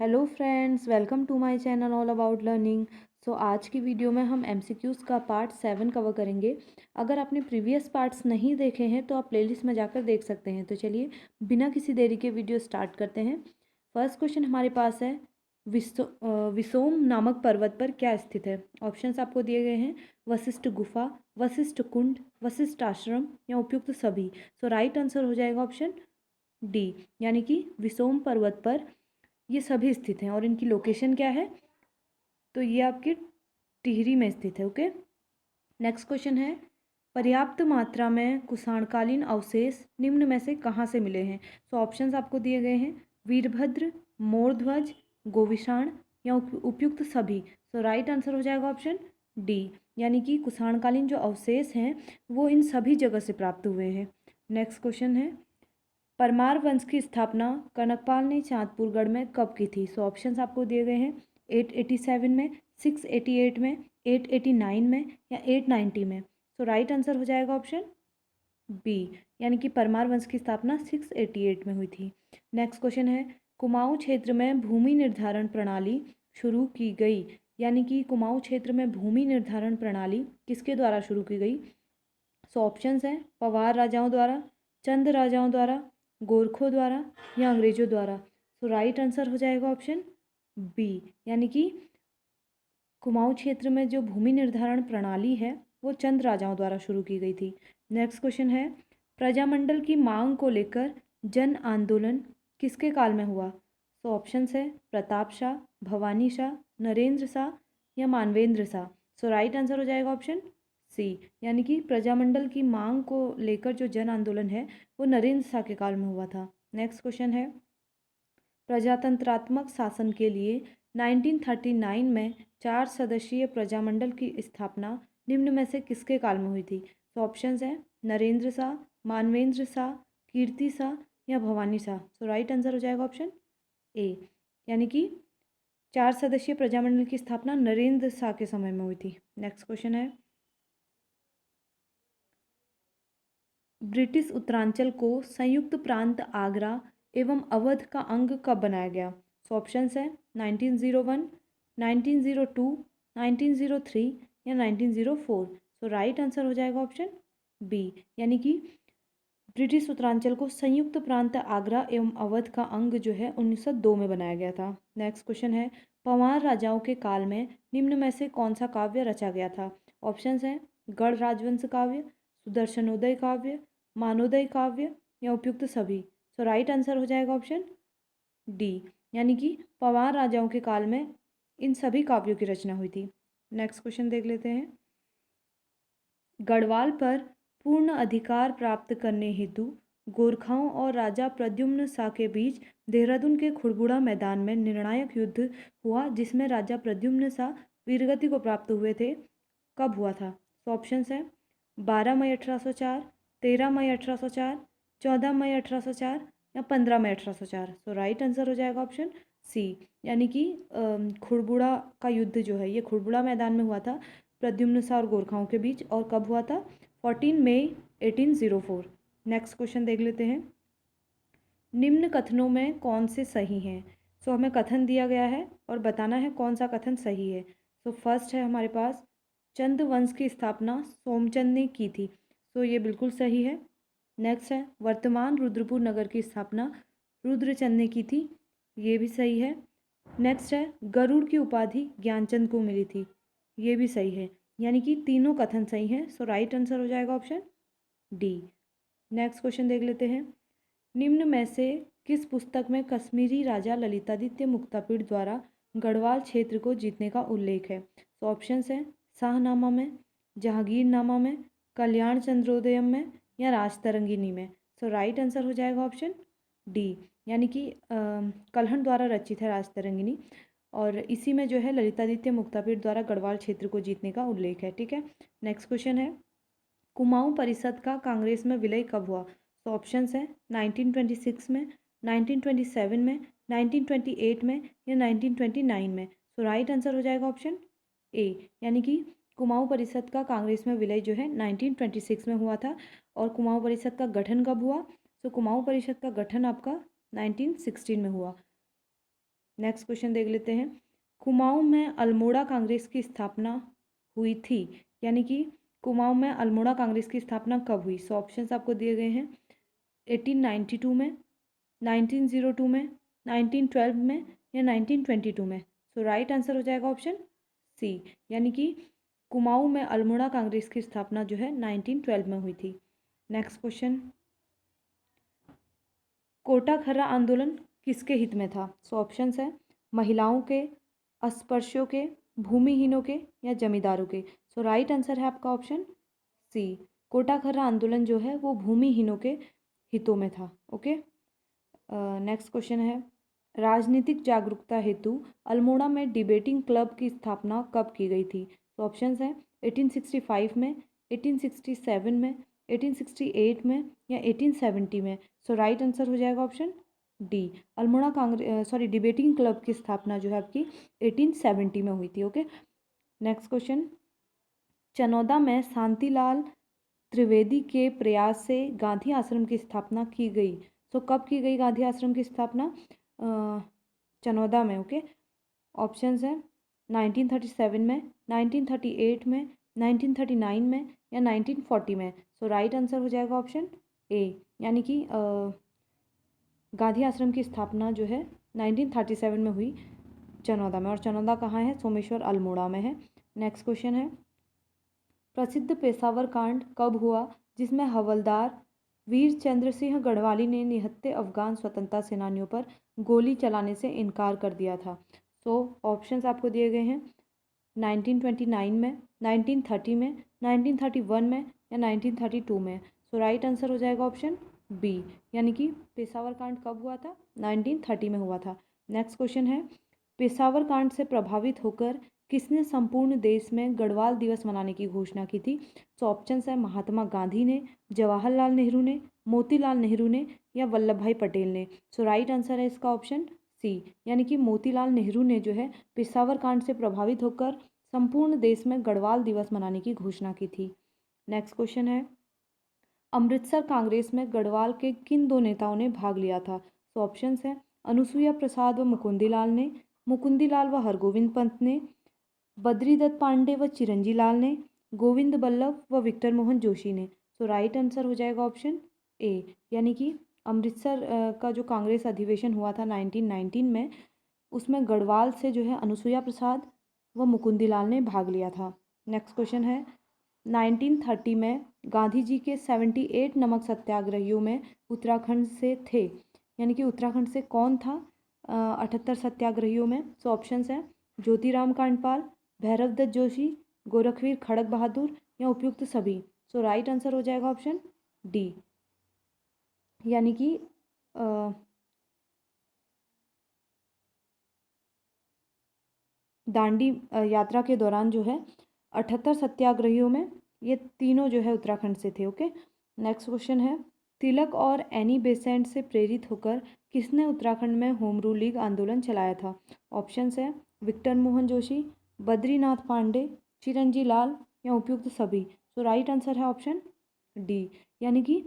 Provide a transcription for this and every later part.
Hello friends, welcome to my channel all about learning. So आज की video में हम एमसीक्यूज़ का पार्ट 7 कवर करेंगे। अगर आपने प्रीवियस पार्ट्स नहीं देखे हैं तो आप प्लेलिस्ट में जाकर देख सकते हैं। तो चलिए बिना किसी देरी के वीडियो स्टार्ट करते हैं। फर्स्ट क्वेश्चन हमारे पास है, विसोम नामक पर्वत पर क्या स्थित है। ऑप्शंस आपको दिए गए हैं, वशिष्ठ गुफा, वशिष्ठ कुंड, वशिष्ठ आश्रम या उपयुक्त सभी। सो राइट आंसर हो जाएगा ऑप्शन डी, यानी कि विसोम पर्वत पर ये सभी स्थित हैं। और इनकी लोकेशन क्या है, तो ये आपकी टिहरी में स्थित है। ओके, नेक्स्ट क्वेश्चन है, पर्याप्त मात्रा में कुषाणकालीन अवशेष निम्न में से कहाँ से मिले हैं। सो ऑप्शंस आपको दिए गए हैं, वीरभद्र, मोरध्वज, गोविशाण या उपयुक्त सभी। सो राइट आंसर हो जाएगा ऑप्शन डी, यानी कि कुषाणकालीन जो अवशेष हैं वो इन सभी जगह से प्राप्त हुए हैं। नेक्स्ट क्वेश्चन है, परमार वंश की स्थापना कनकपाल ने चांदपुरगढ़ में कब की थी। सो ऑप्शंस आपको दिए गए हैं, 887 में, 688 में, 889 में या 890 में। सो राइट आंसर हो जाएगा ऑप्शन बी, यानी कि परमार वंश की स्थापना 688 में हुई थी। नेक्स्ट क्वेश्चन है, कुमाऊं क्षेत्र में भूमि निर्धारण प्रणाली शुरू की गई, यानी कि कुमाऊं क्षेत्र में भूमि निर्धारण प्रणाली किसके द्वारा शुरू की गई। सो ऑप्शंस हैं, पवार राजाओं द्वारा, चंद राजाओं द्वारा, गोरखों द्वारा या अंग्रेजों द्वारा। सो राइट आंसर हो जाएगा ऑप्शन बी, यानी कि कुमाऊं क्षेत्र में जो भूमि निर्धारण प्रणाली है वो चंद राजाओं द्वारा शुरू की गई थी। नेक्स्ट क्वेश्चन है, प्रजामंडल की मांग को लेकर जन आंदोलन किसके काल में हुआ। सो ऑप्शंस है, प्रताप शाह, भवानी शाह, नरेंद्र शाह या मानवेंद्र शाह। सो राइट आंसर हो जाएगा ऑप्शन सी, यानी कि प्रजामंडल की मांग को लेकर जो जन आंदोलन है वो नरेंद्र शाह के काल में हुआ था। नेक्स्ट क्वेश्चन है, प्रजातंत्रात्मक शासन के लिए 1939 में 4 सदस्यीय प्रजामंडल की स्थापना निम्न में से किसके काल में हुई थी। तो ऑप्शंस हैं, नरेंद्र शाह, मानवेंद्र शाह, कीर्ति शाह या भवानी शाह। सो राइट आंसर हो जाएगा ऑप्शन ए, यानी कि 4 सदस्यीय प्रजामंडल की स्थापना नरेंद्र शाह के समय में हुई थी। नेक्स्ट क्वेश्चन है, ब्रिटिश उत्तरांचल को संयुक्त प्रांत आगरा एवं अवध का अंग कब बनाया गया। सो ऑप्शंस है, 1901, 1902, 1903 या 1904। सो राइट आंसर हो जाएगा ऑप्शन बी, यानी कि ब्रिटिश उत्तरांचल को संयुक्त प्रांत आगरा एवं अवध का अंग जो है 1902 में बनाया गया था। नेक्स्ट क्वेश्चन है, पंवार राजाओं के काल में निम्न में से कौन सा काव्य रचा गया था। ऑप्शंस हैं, गढ़ राजवंश काव्य, सुदर्शनोदय काव्य, मानोदय काव्य या उपयुक्त सभी। सो राइट आंसर हो जाएगा ऑप्शन डी, यानी कि पंवार राजाओं के काल में इन सभी काव्यों की रचना हुई थी। नेक्स्ट क्वेश्चन देख लेते हैं, गढ़वाल पर पूर्ण अधिकार प्राप्त करने हेतु गोरखाओं और राजा प्रद्युम्न शाह के बीच देहरादून के खुड़बुड़ा मैदान में निर्णायक युद्ध हुआ, जिसमें राजा प्रद्युम्न शाह वीरगति को प्राप्त हुए थे, कब हुआ था। तो ऑप्शंस हैं, 12 मई 1804, 13 मई 1804, 14 मई 1804 या 15 मई 1804। सो राइट आंसर हो जाएगा ऑप्शन सी, यानी कि खुड़बुड़ा का युद्ध जो है ये खुड़बुड़ा मैदान में हुआ था प्रद्युम्न शाह और गोरखाओं के बीच, और कब हुआ था, 14 मई 1804। नेक्स्ट क्वेश्चन देख लेते हैं, निम्न कथनों में कौन से सही हैं। सो हमें कथन दिया गया है और बताना है कौन सा कथन सही है। सो फर्स्ट है हमारे पास, चंद वंश की स्थापना सोमचंद ने की थी। सो ये बिल्कुल सही है। नेक्स्ट है, वर्तमान रुद्रपुर नगर की स्थापना रुद्रचंद ने की थी। ये भी सही है। नेक्स्ट है, गरुड़ की उपाधि ज्ञानचंद को मिली थी। ये भी सही है, यानी कि तीनों कथन सही हैं। सो राइट आंसर हो जाएगा ऑप्शन डी। नेक्स्ट क्वेश्चन देख लेते हैं, निम्न में से किस पुस्तक में कश्मीरी राजा ललितादित्य मुक्तापीड़ द्वारा गढ़वाल क्षेत्र को जीतने का उल्लेख है। तो ऑप्शंस हैं, शाहनामा में, जहांगीरनामा में, कल्याण चंद्रोदयम में या राजतरंगिनी में। सो राइट आंसर हो जाएगा ऑप्शन डी, यानी कि कल्हण द्वारा रचित है राजतरंगिनी, और इसी में जो है ललितादित्य मुक्तापीड़ द्वारा गढ़वाल क्षेत्र को जीतने का उल्लेख है। ठीक है, नेक्स्ट क्वेश्चन है, कुमाऊं परिषद का कांग्रेस में विलय कब हुआ। तो ऑप्शंस हैं, 1926 में, 1927 में, 1928 में या 1929 में। सो राइट आंसर हो जाएगा ऑप्शन ए, यानी कि कुमाऊं परिषद का कांग्रेस में विलय जो है 1926 में हुआ था। और कुमाऊं परिषद का गठन कब हुआ। तो कुमाऊं परिषद का गठन आपका 1916 में हुआ। नेक्स्ट क्वेश्चन देख लेते हैं। कुमाऊं में अल्मोड़ा कांग्रेस की स्थापना हुई थी, यानी कि कुमाऊं में अल्मोड़ा कांग्रेस की स्थापना कब हुई? सो ऑप्शंस आपको दिए गए हैं 1892 में, 1902 में, 1912 में या 1922 में। सो राइट आंसर हो जाएगा ऑप्शन सी, यानी कि कुमाऊं में अल्मोड़ा कांग्रेस की स्थापना जो है 1912 में हुई थी। नेक्स्ट क्वेश्चन, कोटा खर्रा आंदोलन किसके हित में था? सो ऑप्शंस है महिलाओं के, अस्पृश्यों के, भूमिहीनों के या जमींदारों के। सो राइट आंसर है आपका ऑप्शन सी, कोटा खर्रा आंदोलन जो है वो भूमिहीनों के हितों में था। ओके, नेक्स्ट क्वेश्चन है, राजनीतिक जागरूकता हेतु अल्मोड़ा में डिबेटिंग क्लब की स्थापना कब की गई थी? तो ऑप्शंस हैं 1865 में, 1867 में, 1868 में या 1870 में। सो राइट आंसर हो जाएगा option D, Almora debating club की स्थापना जो है आपकी 1870 में हुई थी। ओके, नेक्स्ट क्वेश्चन, चनौदा में शांतिलाल त्रिवेदी के प्रयास से गांधी आश्रम की स्थापना की गई। सो कब की गई गांधी आश्रम की स्थापना? चनौदा में। ओके, ऑप्शंस हैं 1937 में, 1938 में, 1939 में या 1940 में। सो राइट आंसर हो जाएगा ऑप्शन ए, यानी कि गांधी आश्रम की स्थापना जो है 1937 में हुई चनौदा में, और चनौदा कहाँ है? सोमेश्वर अल्मोड़ा में है। नेक्स्ट क्वेश्चन है, प्रसिद्ध पेशावर कांड कब हुआ जिसमें हवलदार वीर चंद्र सिंह गढ़वाली ने निहत्थे अफगान स्वतंत्रता सेनानियों पर गोली चलाने से इनकार कर दिया था? सो ऑप्शंस आपको दिए गए हैं 1929 में, 1930 में, 1931 में या 1932 में। सो राइट आंसर हो जाएगा ऑप्शन बी, यानी कि पेशावर कांड कब हुआ था? 1930 में हुआ था। नेक्स्ट क्वेश्चन है, पेशावर कांड से प्रभावित होकर किसने संपूर्ण देश में गढ़वाल दिवस मनाने की घोषणा की थी? सो ऑप्शंस है महात्मा गांधी ने, जवाहरलाल नेहरू ने, मोतीलाल नेहरू ने या वल्लभ भाई पटेल ने। सो राइट आंसर है इसका ऑप्शन सी, यानी कि मोतीलाल नेहरू ने जो है पेशावर कांड से प्रभावित होकर संपूर्ण देश में गढ़वाल दिवस मनाने की घोषणा की थी। नेक्स्ट क्वेश्चन है, अमृतसर कांग्रेस में गढ़वाल के किन दो नेताओं ने भाग लिया था? सो ऑप्शंस हैं अनुसुईया प्रसाद व मुकुंदीलाल ने, मुकुंदीलाल व हरगोविंद पंत ने, बद्रीदत्त पांडे व चिरंजी लाल ने, गोविंद बल्लभ व विक्टर मोहन जोशी ने। सो राइट आंसर हो जाएगा ऑप्शन ए, यानी कि अमृतसर का जो कांग्रेस अधिवेशन हुआ था 1919 में, उसमें गढ़वाल से जो है अनुसुईया प्रसाद व मुकुंदीलाल ने भाग लिया था। नेक्स्ट क्वेश्चन है, 1930 में गांधी जी के 78 नमक सत्याग्रहियों में उत्तराखंड से थे, यानी कि उत्तराखंड से कौन था 78 सत्याग्रहियों में? सो ऑप्शंस हैं ज्योतिराम कांडपाल, भैरवदत्त जोशी, गोरखवीर खड़क बहादुर या उपयुक्त सभी। सो राइट आंसर हो जाएगा ऑप्शन डी, यानी कि दांडी यात्रा के दौरान जो है 78 सत्याग्रहियों में ये तीनों जो है उत्तराखंड से थे। ओके, नेक्स्ट क्वेश्चन है, तिलक और एनी बेसेंट से प्रेरित होकर किसने उत्तराखंड में होम रूल लीग आंदोलन चलाया था? ऑप्शंस है विक्टर मोहन जोशी, बद्रीनाथ पांडे, चिरंजी लाल या उपयुक्त सभी। सो राइट आंसर है ऑप्शन डी, यानी कि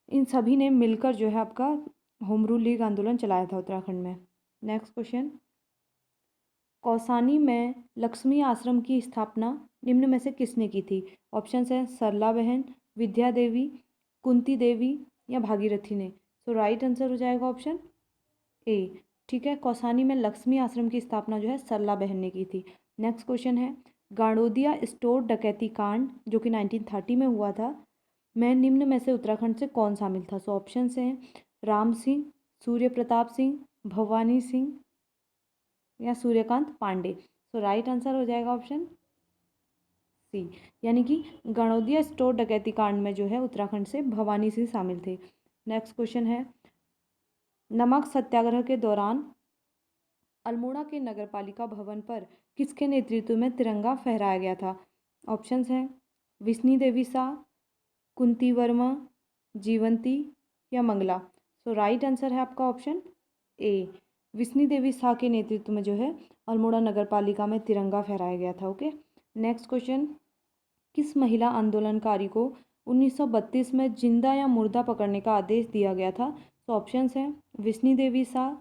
इन सभी ने मिलकर जो है आपका होम रूल लीग आंदोलन चलाया था उत्तराखंड में। नेक्स्ट क्वेश्चन, कौसानी में लक्ष्मी आश्रम की स्थापना निम्न में से किसने की थी? ऑप्शंस हैं सरला बहन, विद्या देवी, कुंती देवी या भागीरथी ने। सो राइट आंसर हो जाएगा ऑप्शन ए, ठीक है, कौसानी में लक्ष्मी आश्रम की स्थापना जो है सरला बहन ने की थी। नेक्स्ट क्वेश्चन है, गाड़ोदिया स्टोर डकैती कांड जो कि 1930 में हुआ था, मैं निम्न में से उत्तराखंड से कौन शामिल था? सो ऑप्शंस हैं राम सिंह, सूर्य प्रताप सिंह, भवानी सिंह या सूर्यकांत पांडे। सो राइट आंसर हो जाएगा ऑप्शन सी, यानी कि गणोदिया स्टोर डकैती कांड में जो है उत्तराखंड से भवानी सिंह शामिल थे। नेक्स्ट क्वेश्चन है, नमक सत्याग्रह के दौरान अल्मोड़ा के नगरपालिका भवन पर किसके नेतृत्व में तिरंगा फहराया गया था? ऑप्शंस हैं विष्णु देवी शाह, कुंती वर्मा, जीवंती या मंगला। सो राइट आंसर है आपका ऑप्शन ए, विष्णु देवी शाह के नेतृत्व में जो है अल्मोड़ा नगरपालिका में तिरंगा फहराया गया था। ओके, नेक्स्ट क्वेश्चन, किस महिला आंदोलनकारी को 1932 में जिंदा या मुर्दा पकड़ने का आदेश दिया गया था? तो ऑप्शंस हैं विष्णु देवी शाह,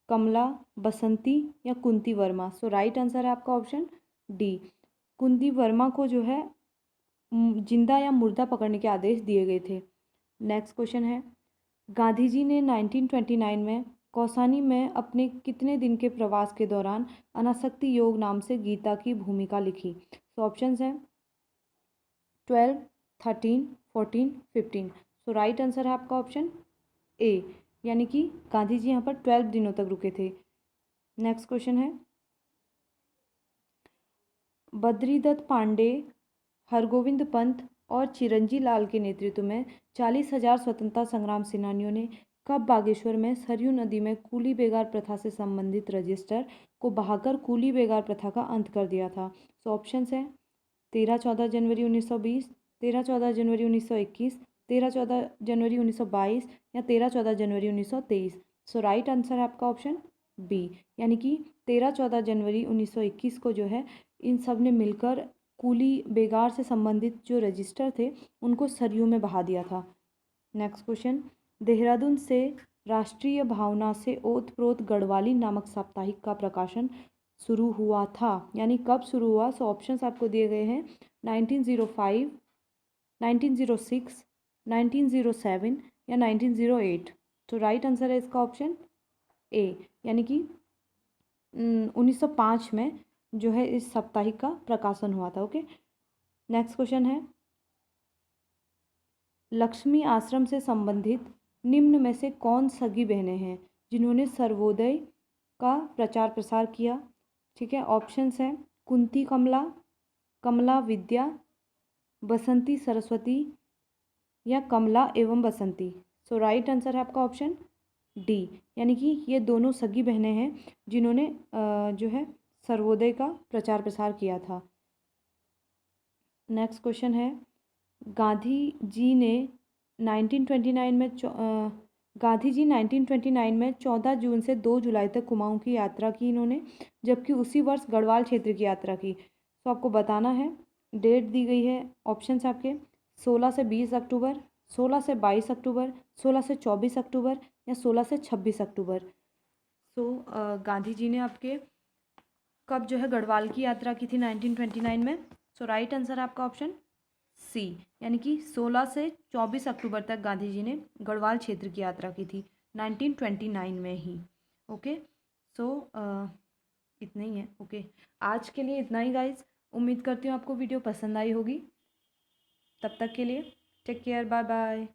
कमला, बसंती या कुंती वर्मा। सो राइट आंसर है आपका ऑप्शन डी। कुंती वर्मा को जो है जिंदा या मुर्दा पकड़ने के आदेश दिए गए थे। नेक्स्ट क्वेश्चन है, गांधी जी ने 1929 में कौसानी में अपने कितने दिन के प्रवास के दौरान अनासक्ति योग नाम से गीता की भूमिका लिखी। सो ऑप्शंस हैं 12, 13, 14, 15। सो राइट आंसर है आपका ऑप्शन ए, यानी कि गांधी जी यहाँ पर 12 दिनों तक रुके थे। नेक्स्ट क्वेश्चन है, बद्रीदत्त पांडे, हरगोविंद पंत और चिरंजी लाल के नेतृत्व में 40,000 स्वतंत्रता संग्राम सेनानियों ने कब बागेश्वर में सरयू नदी में कूली बेगार प्रथा से संबंधित रजिस्टर को बहाकर कूली बेगार प्रथा का अंत कर दिया था। सो ऑप्शंस हैं 13-14 जनवरी 1920, 13-14 जनवरी 1921, 13-14 जनवरी 1922 या 13-14 जनवरी 1923। सो राइट आंसर है आपका ऑप्शन बी, यानी कि 13-14 जनवरी 1921 को जो है इन सब ने मिलकर कूली बेगार से संबंधित जो रजिस्टर थे उनको सरयू में बहा दिया था। नेक्स्ट क्वेश्चन, देहरादून से राष्ट्रीय भावना से ओतप्रोत गढ़वाली नामक साप्ताहिक का प्रकाशन शुरू हुआ था, यानी कब शुरू हुआ। सो ऑप्शंस आपको दिए गए हैं 1905, 1906, 1907 या 1908। तो राइट आंसर है इसका ऑप्शन ए, यानी कि 1905 में जो है इस साप्ताहिक का प्रकाशन हुआ था। ओके, नेक्स्ट क्वेश्चन है, लक्ष्मी आश्रम से संबंधित निम्न में से कौन सगी बहनें हैं जिन्होंने सर्वोदय का प्रचार प्रसार किया। ठीक है, ऑप्शंस हैं कुंती कमला, कमला विद्या, बसंती सरस्वती या कमला एवं बसंती। सो राइट आंसर है आपका ऑप्शन डी, यानी कि ये दोनों सगी बहनें हैं जिन्होंने जो है सर्वोदय का प्रचार प्रसार किया था। नेक्स्ट क्वेश्चन है, गांधी जी ने 1929 में गांधी जी 1929 में 14 जून से 2 जुलाई तक कुमाऊं की यात्रा की इन्होंने, जबकि उसी वर्ष गढ़वाल क्षेत्र की यात्रा की। तो आपको बताना है, डेट दी गई है, ऑप्शंस आपके 16 से 20 अक्टूबर, 16 से 22 अक्टूबर, 16 से 24 अक्टूबर या 16 से 26 अक्टूबर। सो गांधी जी ने आपके कब जो है गढ़वाल की यात्रा की थी 1929 में। सो राइट आंसर है आपका ऑप्शन सी, यानी कि 16 से 24 अक्टूबर तक गांधी जी ने गढ़वाल क्षेत्र की यात्रा की थी 1929 में ही। ओके, सो इतना ही है। ओके, आज के लिए इतना ही गाइज। उम्मीद करती हूँ आपको वीडियो पसंद आई होगी। तब तक के लिए टेक केयर, बाय बाय।